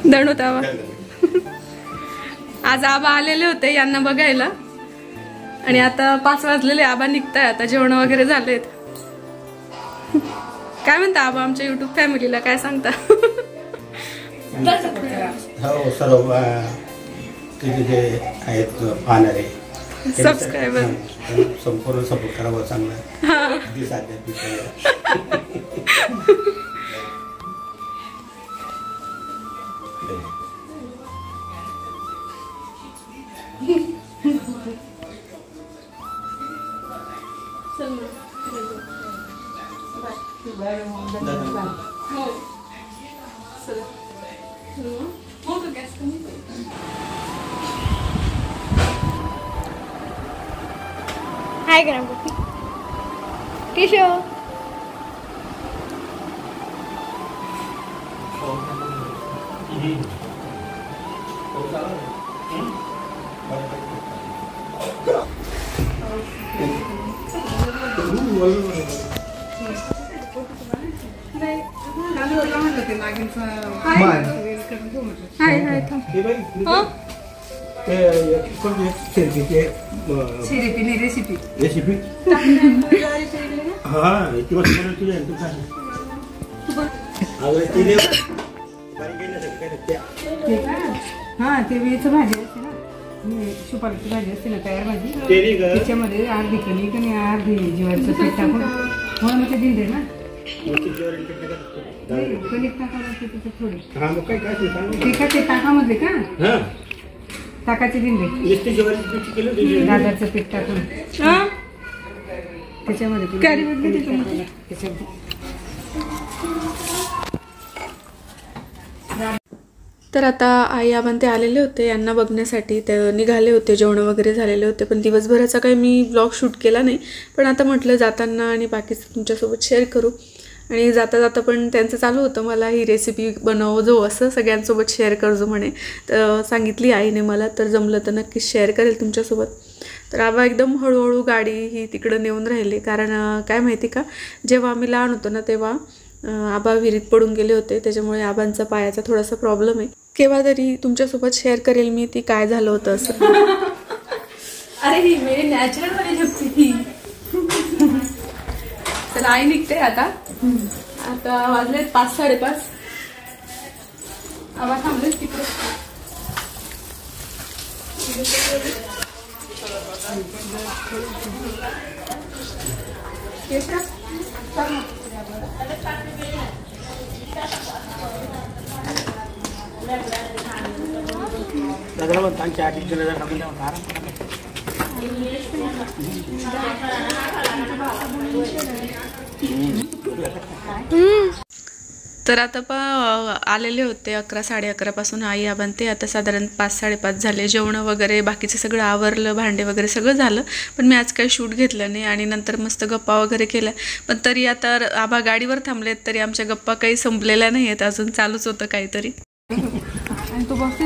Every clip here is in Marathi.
दणोतावा आज आबा आलेले होते यांना बघायला आणि आता 5 वाजलेले. आबा निघताय आता, जेवण वगैरे झालेत. काय म्हणता आबा आमच्या युट्यूब फॅमिलीला काय सांगता? हो सर्व जे आहेत पाहणारे सबस्क्रायबर संपूर्ण सपोर्ट करावं चांगला. हाय गणपती केशव. रेसिपी हा ते वेळेचं भाजी असते ना, सुपारीची भाजी असते ना, तयार भाजी. त्याच्यामध्ये अर्धी कणिक आणि अर्धी ज्वारीचं पीठ टाकून म्हणून मग ते दिंडे ना. कणिक टाकावं लागते त्याच्यात थोडी. ते ताकामधले का ताकाचे दिंडे दादाचं पीठ टाकून त्याच्यामध्ये. तर आता आई आबां ते आलेले होते यांना बघण्यासाठी. ते निघाले होते, जेवण वगैरे झालेले होते, पण दिवसभराचा काही मी ब्लॉग शूट केला नाही. पण आता म्हटलं जाताना आणि बाकीचं तुमच्यासोबत शेअर करू. आणि जाता जाता पण त्यांचं चालू होतं मला ही रेसिपी बनव जो असं सगळ्यांसोबत शेअर करजो म्हणे. तर सांगितली आईने मला, तर जमलं तर नक्कीच शेअर करेल तुमच्यासोबत. तर आबा एकदम हळूहळू गाडी ही तिकडं नेऊन राहिले. कारण काय माहिती का, जेव्हा आम्ही लहान होतो ना तेव्हा आबा विहिरीत पडून गेले होते, त्याच्यामुळे आबांचा पायाचा थोडासा प्रॉब्लेम आहे. केव्हा तरी तुमच्यासोबत शेअर करेल मी ती काय झालं होतं असं. अरे ही मेरी नॅचरल मध्ये झोपती. तर आई निघते आता. आता वाजलेत 5-5:30. आबा थांबलेच तिकडे. तर आता आलेले होते 11-11:30 पासून आई आबां ते. आता साधारण 5-5:30 झाले. जेवण वगैरे बाकीचं सगळं आवरलं, भांडे वगैरे सगळं झालं. पण मी आज काही शूट घेतलं नाही आणि नंतर मस्त गप्पा वगैरे केल्या. पण तरी आता आबा गाडीवर थांबलेत तरी आमच्या गप्पा काही संपलेल्या नाही आहेत, अजून चालूच होतं काहीतरी. तो बघते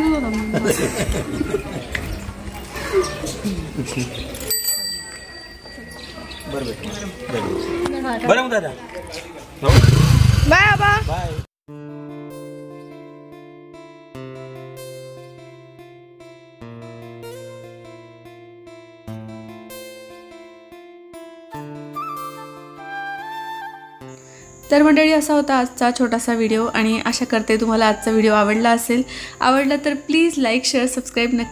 बरं दादा. बाय आबा. बाय. तर मंडळी असा होता आजचा छोटासा व्हिडिओ आणि आशा करते तुम्हाला आजचा व्हिडिओ आवडला असेल. आवडला तर प्लीज लाईक शेअर सबस्क्राईब नक्की